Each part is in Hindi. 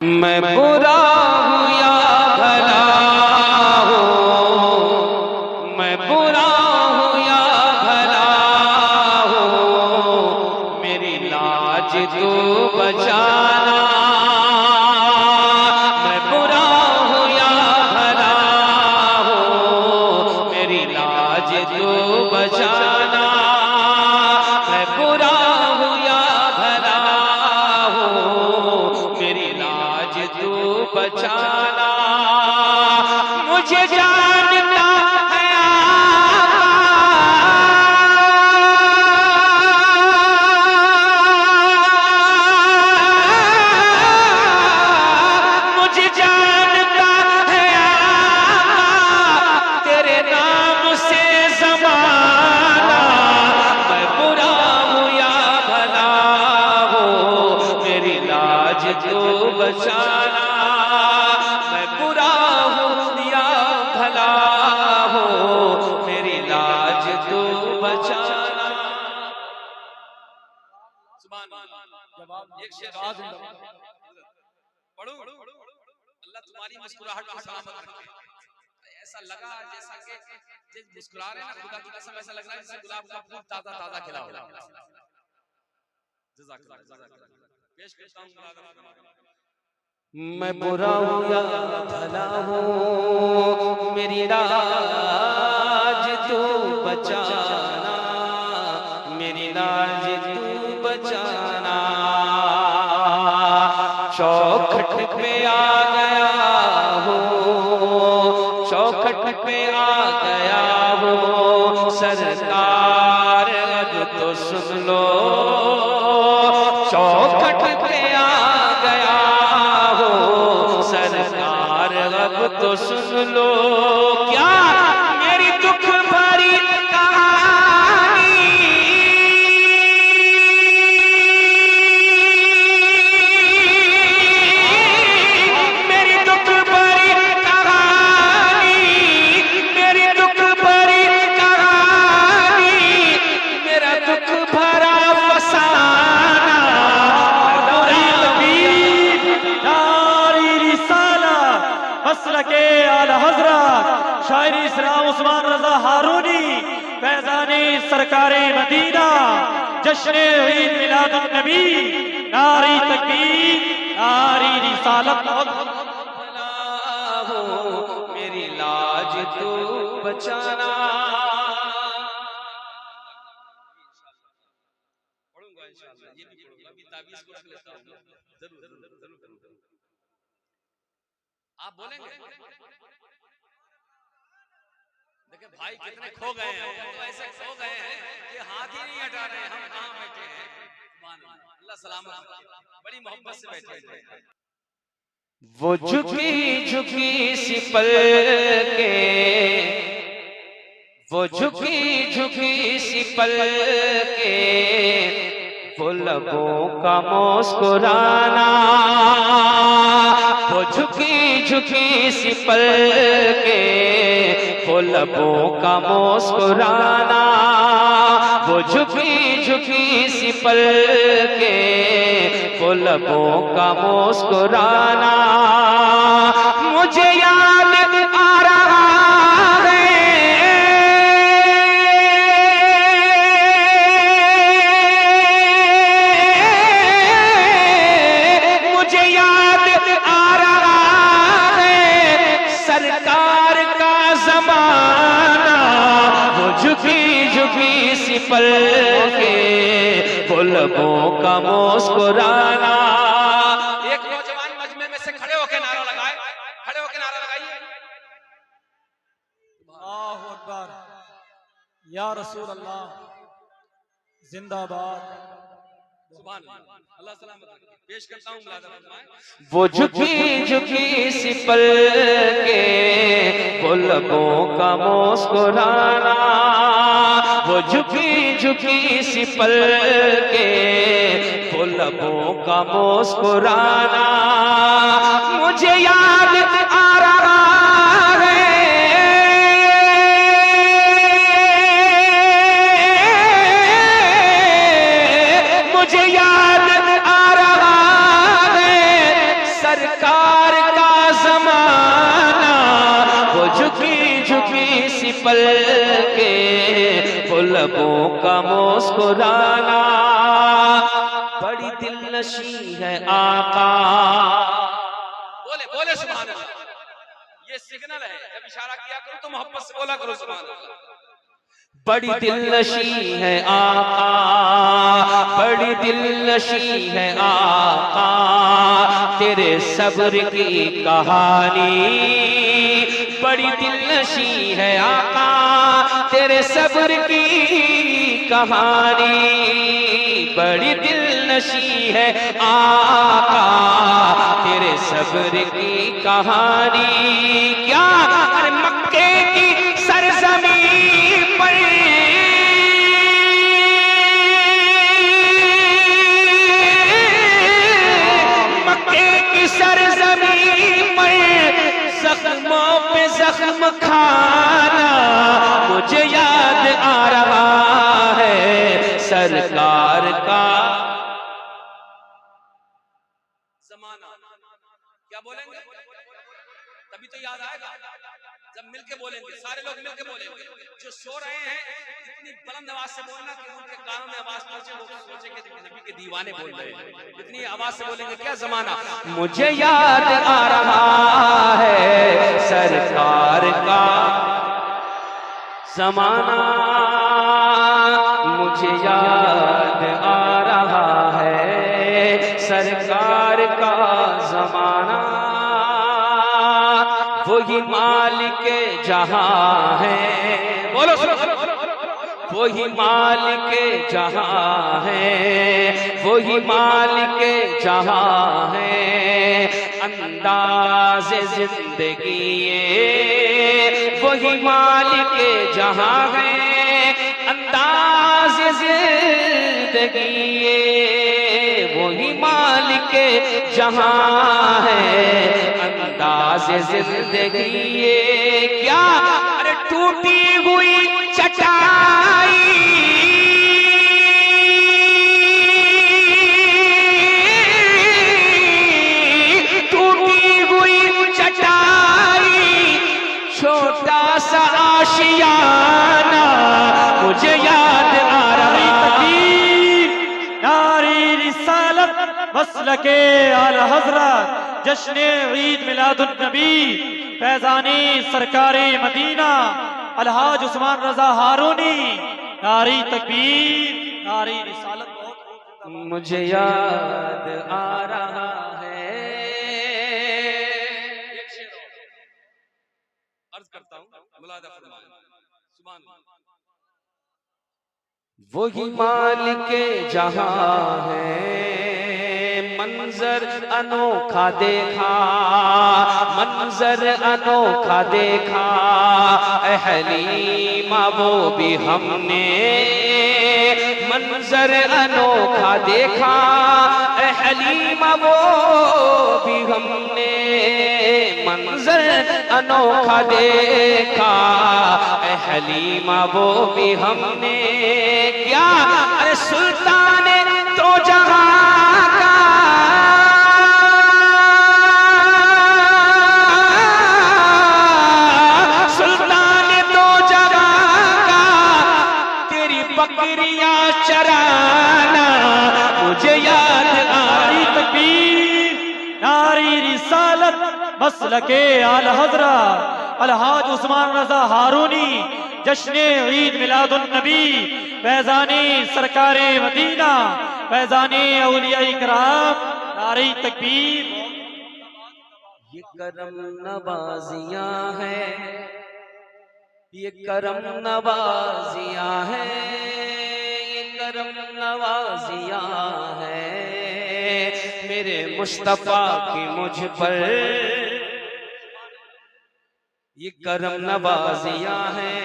मैं बुरा हूँ या भला हूँ, मैं बुरा हूँ या भला हूँ, मेरी लाज तू बचाना। मैं बुरा हूँ या भला हूँ, मेरी लाज तू बचाना। मैं बुरा हूँ या भला हूँ, मेरी लाज तू बचाना। मुझे जानता है मुझे जानता है तेरे नाम से ज़माना। मैं बुरा हूँ या भला हूँ, मेरी लाज तू बचाना। मैं बुरा हूँ या भला हूँ, मेरी लाज तू बचाना। एक शेर पढ़ो। अल्लाह तुम्हारी मुस्कुराहट को सलामत रखे। ऐसा लगा जैसा कि जिस मुस्कुरा रहे हैं ना, खुदा की कसम ऐसा लग रहा है जैसे गुलाब का फूल ताजा ताजा खिला हो। जज़ाकल्लाह। पेश करता हूं मैं बुरा हूँ या भला हूँ, मेरी लाज तू बचाना, मेरी लाज तू बचाना। चौखट पे आ गया हूँ, चौखट पे आ गया हूँ, सरकार अब तो सुन लो। चौखट पे आ गया हूँ, सरकार अब तो सुन लो। क्या मेरी दुख भरी कहानी, मेरी दुख भरी कहानी, मेरी दुख भरी कहानी, मेरा दुख भरा फसाना। मसलके आला हजरत शायरी इस्लाम उस्मान रजा हारूनी, फैजानी सरकारे मदीना, जश्न ईद मिलादुन नबी, नारी तकबीर, नारी रिसालत। मेरी लाज तू बचाना। पढ़ूंगा इंशाअल्लाह। ये भी पढ़ूंगा, अभी ताबीज़ को रख लेता हूं। जरूर। आप बोलेंगे? देखिए भाई कितने खो गए हैं, तो ऐसे खो गए हैं कि हाथ ही नहीं हटा रहे हैं। हम कहां बैठे हैं? सुभान अल्लाह, अल्लाह सलामत रखे। बड़ी मोहब्बत से बैठे हैं। वो झुकी झुकी सी पल के, वो झुकी झुकी सी पल के, वो लबों का मुस्कुराना। वो झुकी झुकी सी पल के, वो लबों का मुस्कुराना। वो झुकी झुकी सी पल के, वो लबों का मुस्कुराना। मुझे याद आ रहा है, मुझे याद आ रहा है सरकार का ज़माना। वो झुकी झुकी सी पल के, वो लबों का मुस्कुराना। एक नौजवान मजमे में से खड़े होकर नारा लगाए, खड़े होकर नारा लगाइए। अल्लाहु अकबर, या रसूल अल्लाह, जिंदाबाद। सुभान अल्लाह, अल्लाह सलामत रखे। पेश करता हूं मुलाज़ा फरमाएं। वो झुकी झुकी सी पल के, वो लबों का मुस्कुराना। वो झुकी झुकी सी पल के, वो लबों का मुस्कुराना। मुझे याद आ रहा है, मुझे याद आ रहा है सरकार का जमाना, वो झुकी झुकी सी पल के, वो लबों का मुस्कुराना, बड़ी दिलनशी है आका। बोले बोले सुभान अल्लाह। ये सिग्नल है, जब इशारा किया करो तो मोहब्बत से बोला करो सुभान अल्लाह। बड़ी दिलनशी है आका, बड़ी दिलनशी है आका, तेरे सब्र की कहानी, बड़ी दिलनशी है आका, तेरे सब्र की कहानी, बड़ी दिलनशी है आका, तेरे सब्र की कहानी। क्या अरे मक्के की सरजमीन पर, मक्के की सरजमीन पर जख्मों पे जख्म खाना, मुझे याद आ रहा है सरकार का जमाना। क्या बोलेंगे? तभी तो याद आएगा जब मिलके बोलेंगे, सारे लोग मिलके बोलेंगे। जो सो रहे हैं इतनी बुलंद आवाज से बोलना कि उनके कानों में आवाज पहुंचे, वो सोचे कि नबी के दीवाने बोल रहे हैं। इतनी आवाज से बोलेंगे। क्या जमाना। मुझे याद आ रहा है सरकार का जमाना, मुझे याद आ रहा है सरकार का जमाना, वही मालिक जहां है, बोलो वही मालिक जहां है, वही मालिक जहां है, अंदाज़ जिंदगी वही मालिक जहां है, अंदाज़ जिंदगी वही मालिक जहां है, अंदाज़ जिंदगी। क्या अरे टूटी हुई चटाई, टूटी हुई चटाई, छोटा सा आशियाना, मुझे याद आ रहा है। नारी रिसालत मसलके आला हजरत, जश्न ईद मिलादुन नबी, फैजानी सरकारे मदीना अलहाज उस्मान रजा हारूनी, नारी तकबीर, नारी रिसालत। मुझे याद आ रहा है। एक शेर और अर्ज करता हूं, मुलादा फरमाएं। सुभान अल्लाह। वही मालिक जहां है, मंजर अनोखा देखा, मंजर अनोखा देखा, हलीमा वो भी हमने मंजर अनोखा देखा, हलीमा वो भी हमने मंजर अनोखा देखा, हलीमा वो भी हमने। क्या अरे सुल्तान तो जहां का, सुल्तान तो जहां का, तेरी बकरियां चराना, मुझे याद आ रही। तकबीर, नारी रिसालत मसलके आला हजरत अलहाज उस्मान रजा हारूनी, जश्न ईद मिलादुन नबी, फैजानी सरकारे मदीना, फैजानी औलिया इकराम, नारी तकबीर। ये करम नवाजियां है, ये करम नवाजियां है, ये करम नवाजियां है, मेरे मुस्तफा की मुझ पर, ये करम नवाजियां है,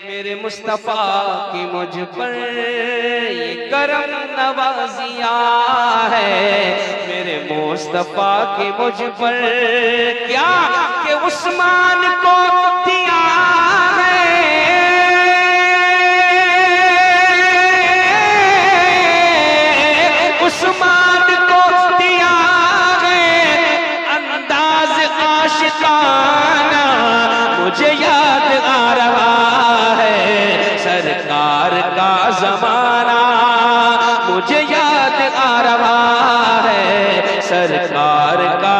मेरे मुस्तफा की मुझ पर, ये करम नवाजियां है, मेरे मुस्तफा की मुझ पर। क्या कि उस्मान को दिया है, उस्मान को दिया है आशिकाना मुझे याद आ रहा है, सरकार का जमाना मुझे याद आ रहा है, सरकार का